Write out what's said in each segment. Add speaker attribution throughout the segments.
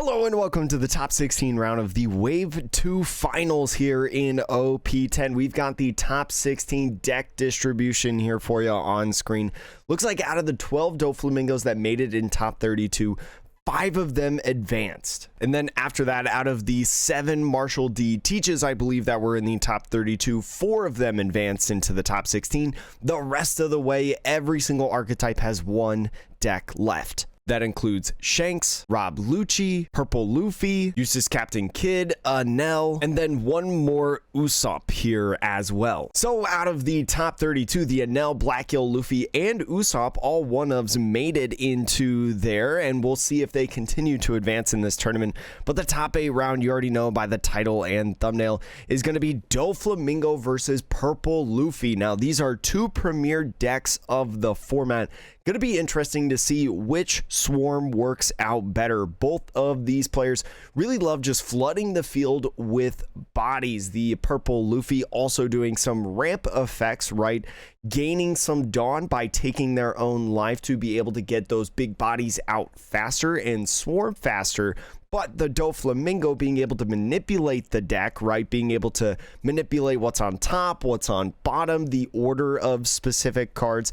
Speaker 1: Hello and welcome to the top 16 round of the Wave 2 finals here in OP10. We've got the top 16 deck distribution here for you on screen. Looks like out of the 12 Doflamingos that made it in top 32, 5 of them advanced. And then after that, out of the 7 Marshall D teaches, I believe, that were in the top 32, 4 of them advanced into the top 16. The rest of the way, every single archetype has one deck left. That includes Shanks, Rob Lucci, Purple Luffy, Eustace Captain Kidd, Nell, and then one more Usopp here as well. So out of the top 32, the Nell, Black Hill, Luffy, and Usopp, all one-ofs made it into there, and we'll see if they continue to advance in this tournament. But the top 8 round, you already know by the title and thumbnail, is going to be Doflamingo versus Purple Luffy. Now, these are 2 premier decks of the format. Going to be interesting to see which swarm works out better. Both of these players really love just flooding the field with bodies. The Purple Luffy also doing some ramp effects, right? Gaining some dawn by taking their own life to be able to get those big bodies out faster and swarm faster. But the Doflamingo being able to manipulate the deck, right? Being able to manipulate what's on top, what's on bottom, the order of specific cards,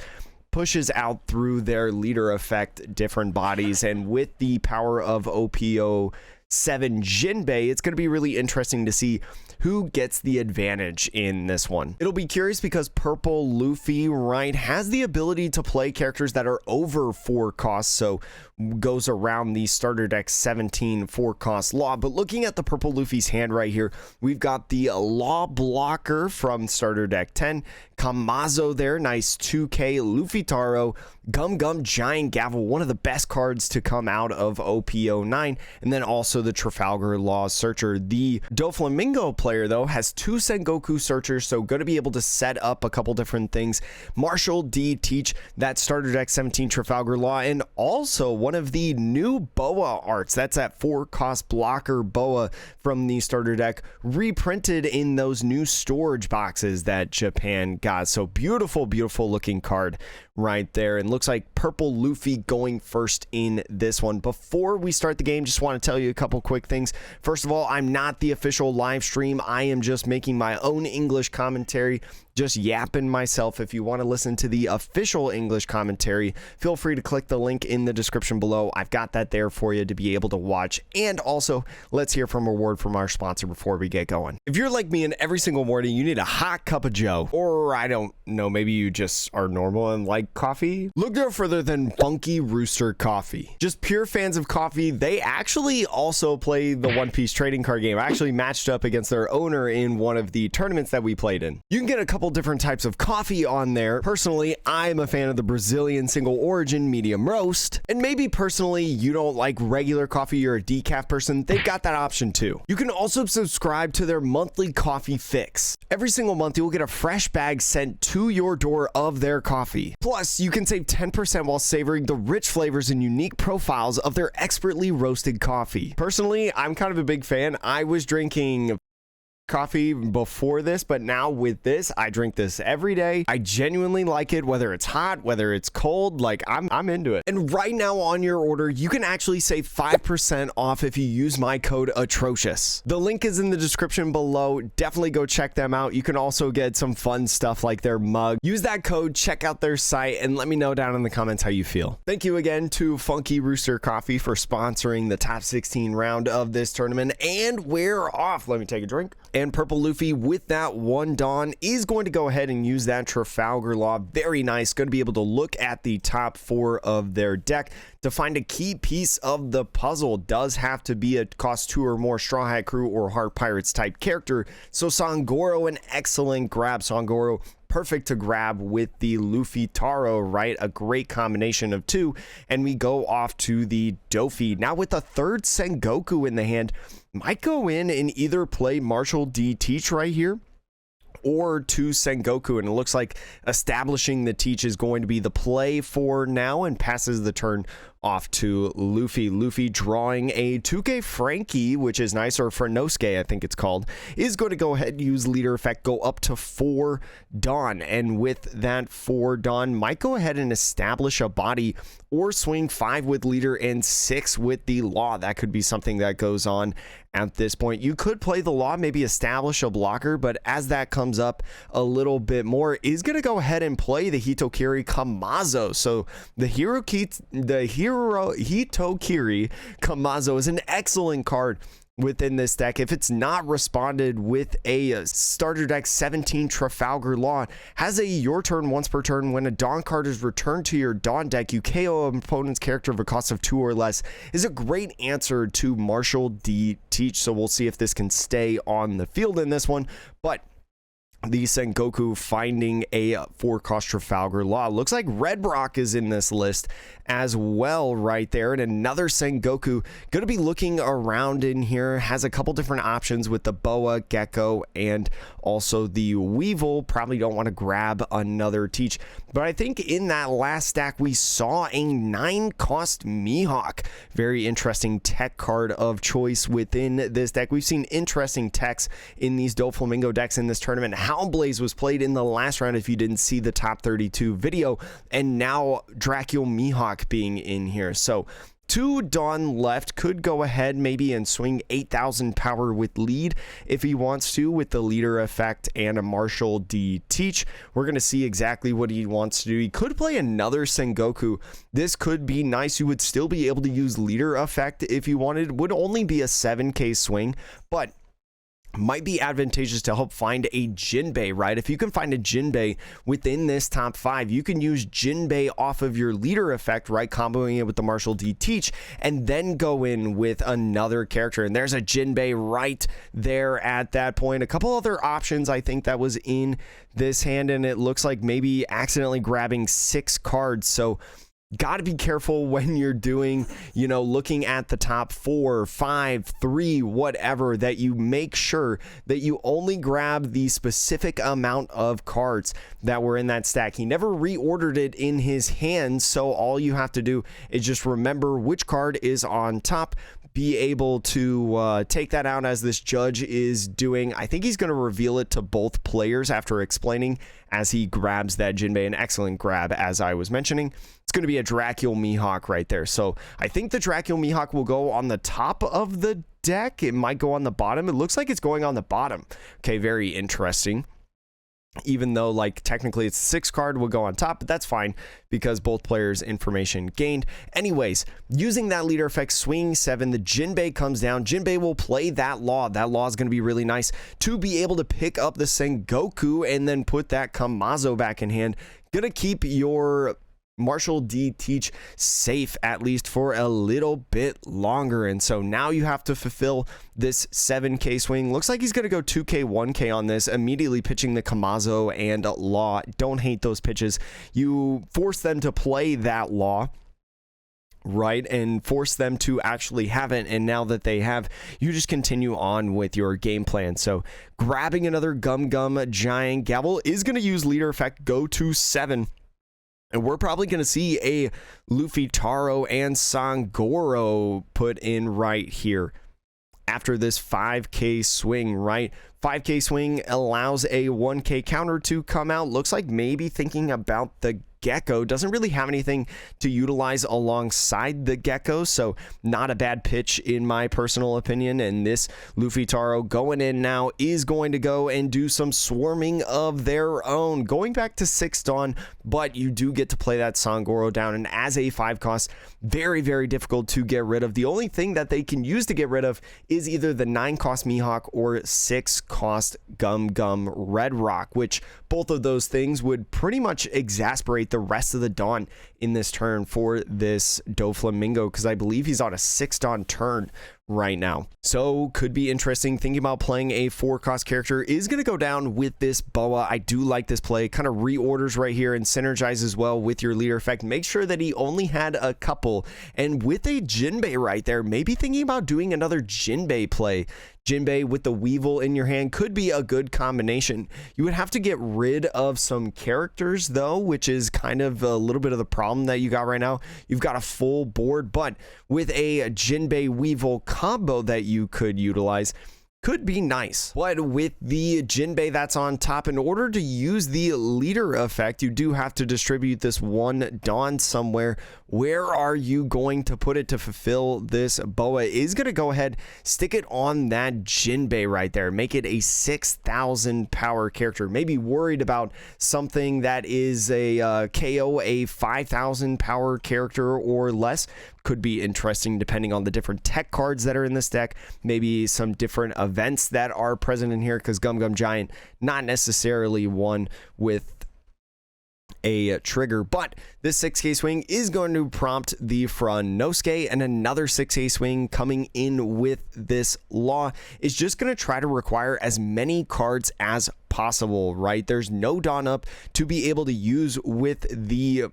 Speaker 1: pushes out through their leader effect different bodies. And with the power of OP07 Jinbei, it's going to be really interesting to see who gets the advantage in this one. It'll be curious because Purple Luffy, right, has the ability to play characters that are over 4 costs, so goes around the starter deck 17 4 cost law. But looking at the Purple Luffy's hand right here, we've got the Law Blocker from starter deck 10, Kamazo there, nice 2K, Luffy Taro, Gum Gum Giant Gavel, one of the best cards to come out of OP09, and then also the Trafalgar Law Searcher. The Doflamingo player, though, has 2 Sengoku Searchers, so going to be able to set up a couple different things. Marshall D teach that starter deck 17 Trafalgar Law, and also one of the new Boa arts. That's that 4 cost blocker Boa from the starter deck, reprinted in those new storage boxes that Japan got. So beautiful, beautiful looking card right there. And looks like Purple Luffy going first in this one. Before we start the game, just want to tell you a couple quick things. First of all, I'm not the official live stream. I am just making my own English commentary, just yapping myself. If you want to listen to the official English commentary, feel free to click the link in the description below. I've got that there for you to be able to watch. And also, let's hear from a word from our sponsor before we get going. If you're like me and every single morning you need a hot cup of joe, or I don't know, maybe you just are normal and like coffee, look no further than Funky Rooster Coffee. Just pure fans of coffee. They actually also play the One Piece trading card game. I actually matched up against their owner in one of the tournaments that we played in. You can get a couple different types of coffee on there. Personally, I'm a fan of the Brazilian single origin medium roast, and maybe personally you don't like regular coffee, you're a decaf person, they've got that option too. You can also subscribe to their monthly coffee fix. Every single month you will get a fresh bag sent to your door of their coffee. Plus, you can save 10% while savoring the rich flavors and unique profiles of their expertly roasted coffee. Personally, I'm kind of a big fan. I was drinking coffee before this, but now with this, I drink this every day. I genuinely like it, whether it's hot, whether it's cold, like I'm into it. And right now on your order, you can actually save 5% off if you use my code Atrocious. The link is in the description below. Definitely go check them out. You can also get some fun stuff like their mug. Use that code, check out their site, and let me know down in the comments how you feel. Thank you again to Funky Rooster Coffee for sponsoring the top 16 round of this tournament. And we're off. Let me take a drink. And Purple Luffy, with that 1 Dawn, is going to go ahead and use that Trafalgar Law. Very nice. Going to be able to look at the top 4 of their deck to find a key piece of the puzzle. Does have to be a cost 2 or more Straw Hat Crew or Heart Pirates type character. So Sangoro, an excellent grab. Sangoro, perfect to grab with the Luffy Taro, right? A great combination of 2. And we go off to the Dofi. Now with a 3rd Sengoku in the hand, might go in and either play Marshall D Teach right here or 2 Sengoku, and it looks like establishing the Teach is going to be the play for now and passes the turn off to Luffy. Luffy drawing a 2K Frankie, which is nice, or Franosuke, I think it's called, is going to go ahead and use leader effect, go up to 4 Dawn. And with that 4 Dawn, might go ahead and establish a body or swing 5 with leader and 6 with the law. That could be something that goes on at this point. You could play the law, maybe establish a blocker, but as that comes up a little bit more, is going to go ahead and play the Hitokiri Kamazo. So the Hitokiri Kamazo is an excellent card within this deck. If it's not responded with a starter deck 17 Trafalgar Law, has a your turn once per turn. When a Dawn card is returned to your Dawn deck, you KO an opponent's character of a cost of 2 or less, is a great answer to Marshall D. Teach. So we'll see if this can stay on the field in this one. But the Sengoku finding a 4-cost Trafalgar Law. Looks like Red Brock is in this list as well right there. And another Sengoku going to be looking around in here. Has a couple different options with the Boa, Gecko, and also the Weevil. Probably don't want to grab another Teach. But I think in that last stack, we saw a 9-cost Mihawk. Very interesting tech card of choice within this deck. We've seen interesting techs in these Doflamingo decks in this tournament. Houndblaze was played in the last round if you didn't see the top 32 video, and now Dracul Mihawk being in here. So 2 Dawn left, could go ahead maybe and swing 8,000 power with lead if he wants to, with the leader effect and a Marshall D. Teach. We're going to see exactly what he wants to do. He could play another Sengoku. This could be nice. You would still be able to use leader effect if you wanted. It would only be a 7k swing, but might be advantageous to help find a Jinbei, right? If you can find a Jinbei within this top 5, you can use Jinbei off of your leader effect, right? Comboing it with the Marshall D. Teach, and then go in with another character. And there's a Jinbei right there at that point. A couple other options I think that was in this hand, and it looks like maybe accidentally grabbing 6 cards. So got to be careful when you're doing, looking at the top 4, 5, 3, whatever, that you make sure that you only grab the specific amount of cards that were in that stack. He never reordered it in his hand, so all you have to do is just remember which card is on top, be able to take that out as this judge is doing. I think he's going to reveal it to both players after explaining as he grabs that Jinbei. An excellent grab, as I was mentioning. It's going to be a Dracul Mihawk right there. So I think the Dracul Mihawk will go on the top of the deck. It might go on the bottom. It looks like it's going on the bottom. Okay, very interesting. Even though, like, technically it's 6 card will go on top, but that's fine because both players' information gained. Anyways, using that leader effect, swinging 7, the Jinbei comes down. Jinbei will play that law. That law is going to be really nice to be able to pick up the Sengoku and then put that Kamazo back in hand. Gonna keep your Marshall D. Teach safe at least for a little bit longer. And so now you have to fulfill this 7k swing. Looks like he's going to go 2k, 1k on this, immediately pitching the Kamazo and Law. Don't hate those pitches. You force them to play that Law, right, and force them to actually have it. And now that they have, you just continue on with your game plan. So grabbing another Gum Giant Gavel is going to use leader effect, go to 7. And we're probably going to see a Luffy Taro and Sangoro put in right here after this 5k swing, right? 5k swing allows a 1k counter to come out. Looks like maybe thinking about the Gecko. Doesn't really have anything to utilize alongside the Gecko, so not a bad pitch in my personal opinion. And this Luffy Taro going in now is going to go and do some swarming of their own, going back to 6 Dawn, but you do get to play that Sangoro down, and as a 5 cost, very, very difficult to get rid of. The only thing that they can use to get rid of is either the 9 cost Mihawk or 6 cost Gum Red Rock, which both of those things would pretty much exasperate the rest of the Dawn in this turn for this Doflamingo, because I believe he's on a 6 Dawn turn right now. So could be interesting. Thinking about playing a 4 cost character is going to go down with this Boa. I do like this play. Kind of reorders right here and synergizes well with your leader effect. Make sure that he only had a couple. And with a Jinbei right there, maybe thinking about doing another Jinbei play Jinbei with the Weevil in your hand could be a good combination. You would have to get rid of some characters though, which is kind of a little bit of the problem that you got right now. You've got a full board, but with a Jinbei Weevil combo that you could utilize, could be nice. But with the Jinbei that's on top, in order to use the leader effect, you do have to distribute this one Dawn somewhere. Where are you going to put it to fulfill this? Boa is going to go ahead, stick it on that Jinbei right there, make it a 6,000 power character. Maybe worried about something that is a KO, a 5,000 power character or less. Could be interesting depending on the different tech cards that are in this deck, maybe some different events that are present in here, because Gum Gum Giant, not necessarily one with a trigger, but this 6k swing is going to prompt the Franosuke, and another 6k swing coming in with this Law is just going to try to require as many cards as possible, right? There's no Dawn up to be able to use with the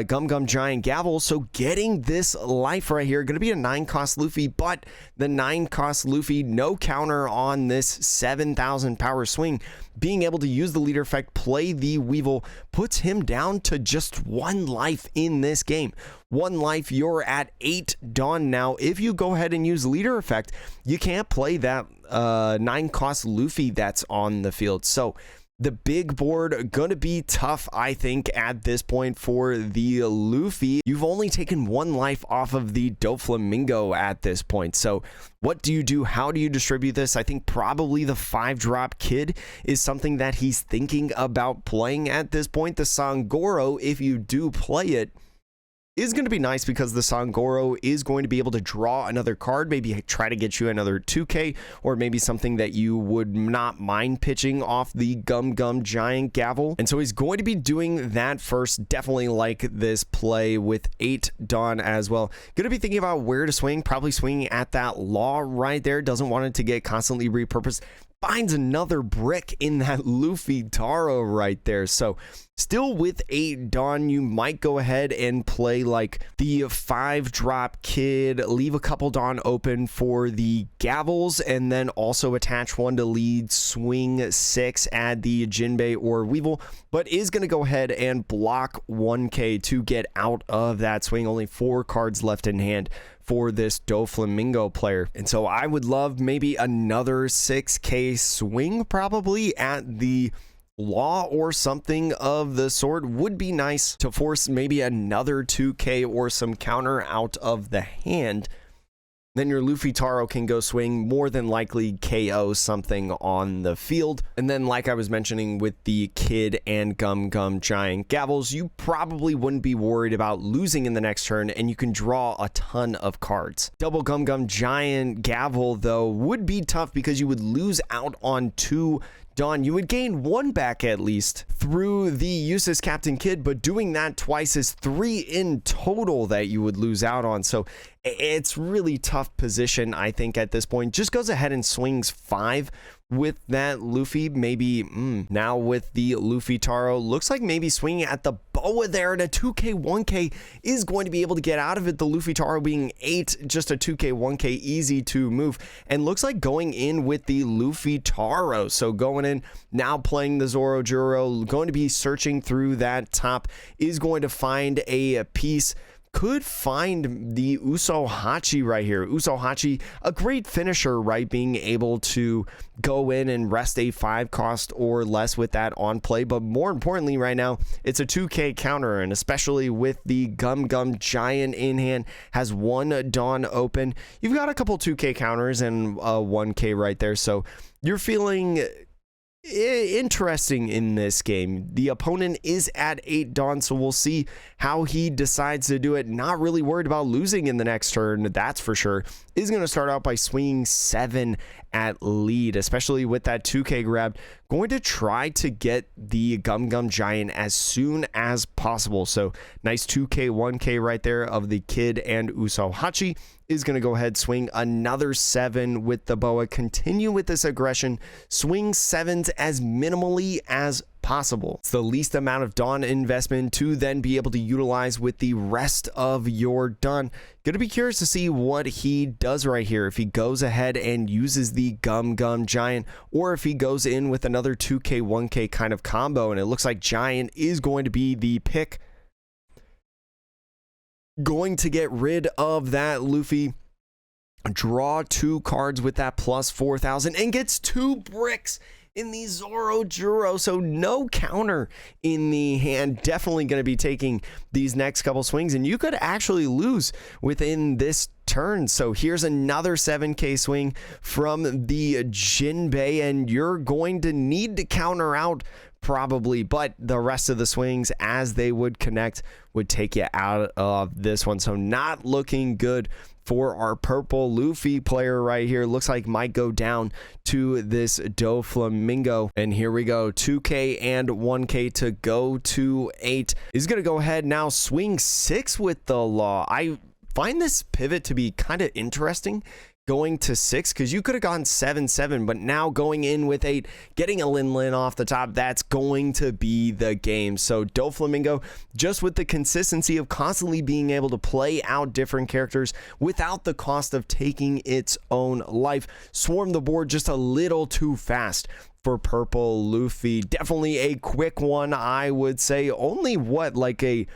Speaker 1: Gum Gum Giant Gavel, so getting this life right here, going to be a 9-cost Luffy, but the 9-cost Luffy, no counter on this 7,000 power swing, being able to use the leader effect, play the Weevil, puts him down to just 1 life in this game. 1 life, you're at 8 Dawn now. If you go ahead and use leader effect, you can't play that 9-cost Luffy that's on the field, so the big board gonna be tough, I think, at this point for the Luffy. You've only taken 1 life off of the Doflamingo at this point. So what do you do? How do you distribute this? I think probably the 5-drop Kid is something that he's thinking about playing at this point. The Sangoro, if you do play it, is going to be nice because the Sangoro is going to be able to draw another card, maybe try to get you another 2k, or maybe something that you would not mind pitching off the Gum Gum Giant Gavel. And so he's going to be doing that first. Definitely like this play with 8 Dawn as well. Going to be thinking about where to swing, probably swinging at that Law right there. Doesn't want it to get constantly repurposed. Finds another brick in that Luffy Taro right there. So still with 8 Dawn, you might go ahead and play like the 5-drop Kid, leave a couple Dawn open for the Gavels, and then also attach 1 to lead, swing 6, add the Jinbei or Weevil, but is going to go ahead and block 1k to get out of that swing. Only 4 cards left in hand for this Doflamingo player. And so I would love maybe another 6k swing probably at the Law or something of the sort. Would be nice to force maybe another 2k or some counter out of the hand. Then your Luffy Taro can go swing, more than likely KO something on the field. And then like I was mentioning with the Kid and Gum Gum Giant Gavels, you probably wouldn't be worried about losing in the next turn, and you can draw a ton of cards. Double Gum Gum Giant Gavel though would be tough because you would lose out on 2 Dawn. You would gain 1 back at least through the useless Captain Kid, but doing that twice is 3 in total that you would lose out on. So it's really tough position, I think, at this point. Just goes ahead and swings 5 with that Luffy. Maybe now with the Luffy Taro, looks like maybe swinging at the Boa there, and a 2k 1k is going to be able to get out of it. The Luffy Taro being 8, just a 2k 1k, easy to move, and looks like going in with the Luffy Taro. So going in now, playing the Zoro Juro, going to be searching through that top, is going to find a piece. Could find the Usohachi right here. Usohachi, a great finisher, right? Being able to go in and rest a 5-cost or less with that on play. But more importantly right now, it's a 2k counter, and especially with the Gum Gum Giant in hand, has 1 Dawn open. You've got a couple 2k counters and 1k right there. So you're feeling interesting in this game. The opponent is at 8 Dawn, so we'll see how he decides to do it. Not really worried about losing in the next turn, that's for sure. Is going to start out by swinging 7 at lead, especially with that 2k grab. Going to try to get the Gum Gum Giant as soon as possible. So nice 2k 1k right there of the Kid and Usohachi. Is going to go ahead, swing another 7 with the Boa, continue with this aggression, swing 7s as minimally as possible. It's the least amount of Dawn investment to then be able to utilize with the rest of your Dawn. Gonna be curious to see what he does right here, if he goes ahead and uses the Gum Gum Giant, or if he goes in with another 2k 1k kind of combo, and it looks like Giant is going to be the pick. Going to get rid of that Luffy, draw 2 cards with that plus 4,000, and gets 2 bricks in the Zoro Juro, so no counter in the hand. Definitely going to be taking these next couple swings, and you could actually lose within this turn. So here's another 7k swing from the Jinbei, and you're going to need to counter out probably, but the rest of the swings as they would connect would take you out of this one. So not looking good for our purple Luffy player right here. Looks like might go down to this Doflamingo. And here we go, 2k and 1k to go to 8. He's gonna go ahead now, swing 6 with the Law. I find this pivot to be kind of interesting, going to 6, because you could have gone 7-7, but now going in with 8, getting a Lin off the top, that's going to be the game. So Doflamingo, just with the consistency of constantly being able to play out different characters without the cost of taking its own life, swarm the board just a little too fast for purple Luffy. Definitely a quick one, I would say. Only what, like a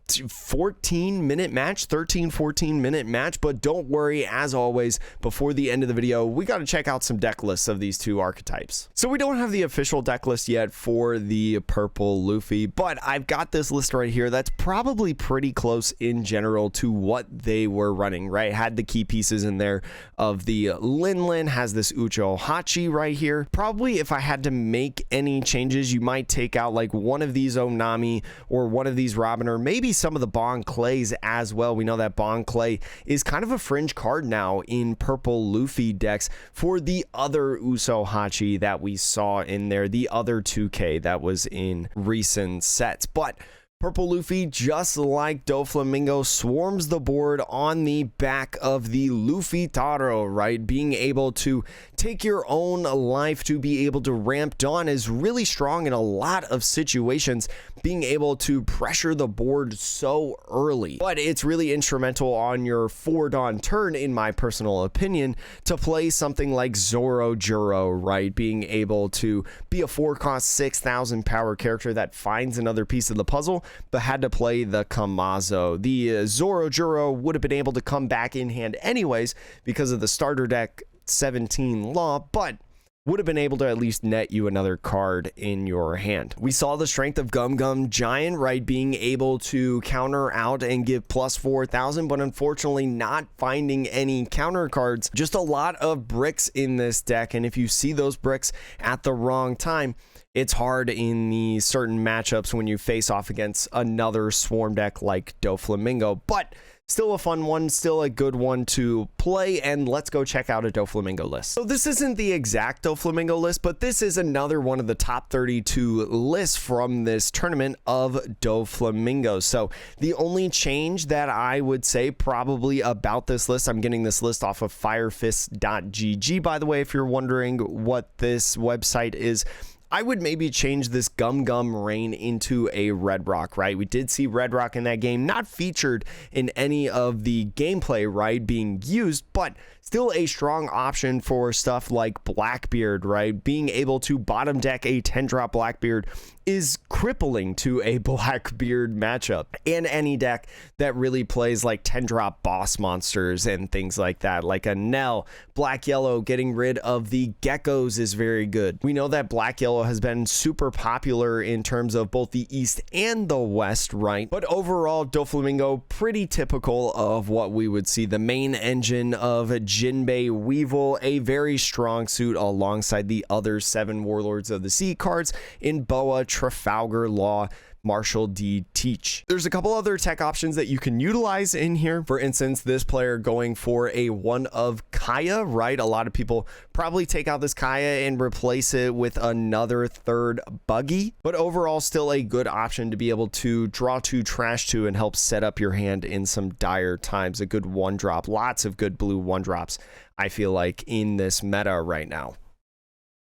Speaker 1: 14-minute match, 13-14-minute match, but don't worry, as always, before the end of the video, we got to check out some deck lists of these 2 archetypes. So we don't have the official deck list yet for the purple Luffy, but I've got this list right here that's probably pretty close in general to what they were running, right? Had the key pieces in there of the Lin, has this Ucho Hachi right here. Probably if I had to make any changes, you might take out like one of these Onami or one of these Robin, or maybe some of the Bon Clays as well. We know that Bon Clay is kind of a fringe card now in purple Luffy decks for the other Uso Hachi that we saw in there, the other 2k that was in recent sets. But purple Luffy, just like Doflamingo, swarms the board on the back of the Luffy Taro, right? Being able to take your own life, to be able to ramp Dawn is really strong in a lot of situations, being able to pressure the board so early. But it's really instrumental on your 4 Dawn turn, in my personal opinion, to play something like Zoro Juro, right? Being able to be a 4-cost 6,000 power character that finds another piece of the puzzle, but had to play the Kamazo. The Zoro Juro would have been able to come back in hand anyways because of the starter deck 17 Law, but would have been able to at least net you another card in your hand. We saw the strength of Gum Gum Giant, right? Being able to counter out and give plus 4,000, but unfortunately not finding any counter cards. Just a lot of bricks in this deck, and if you see those bricks at the wrong time, it's hard in the certain matchups when you face off against another swarm deck like Doflamingo, but still a fun one, still a good one to play, and let's go check out a Doflamingo list. So this isn't the exact Doflamingo list, but this is another one of the top 32 lists from this tournament of Doflamingo. So the only change that I would say probably about this list, I'm getting this list off of firefist.gg, by the way, if you're wondering what this website is, I would maybe change this Gum Gum Rain into a Red Rock, right? We did see Red Rock in that game, not featured in any of the gameplay, right, being used, but still a strong option for stuff like Blackbeard, right? Being able to bottom deck a 10-drop Blackbeard is crippling to a Blackbeard matchup, and any deck that really plays like 10-drop boss monsters and things like that, like a Nell. Black Yellow, getting rid of the geckos is very good. We know that Black Yellow has been super popular in terms of both the East and the West, right? But overall, Doflamingo, pretty typical of what we would see. The main engine of Jinbei Weevil, a very strong suit alongside the other 7 Warlords of the Sea cards in Boa, Trafalgar Law, Marshall D. Teach. There's a couple other tech options that you can utilize in here. For instance, this player going for a one of Kaya, right? A lot of people probably take out this Kaya and replace it with another 3rd Buggy, but overall still a good option to be able to draw 2, trash 2, and help set up your hand in some dire times. A good 1-drop, lots of good blue 1-drops, I feel like, in this meta right now.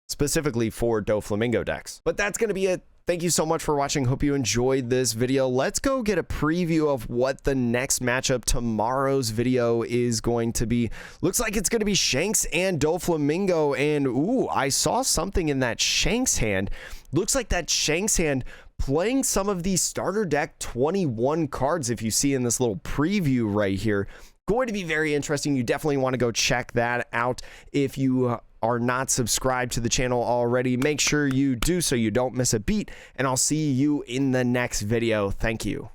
Speaker 1: specifically for Doflamingo decks. But that's going to be it. Thank you so much for watching. Hope you enjoyed this video. Let's go get a preview of what the next matchup tomorrow's video is going to be. Looks like it's going to be Shanks and Doflamingo. And ooh, I saw something in that Shanks hand. Looks like that Shanks hand playing some of the starter deck 21 cards, if you see in this little preview right here. Going to be very interesting. You definitely want to go check that out. If you are not subscribed to the channel already, make sure you do so you don't miss a beat, and I'll see you in the next video. Thank you.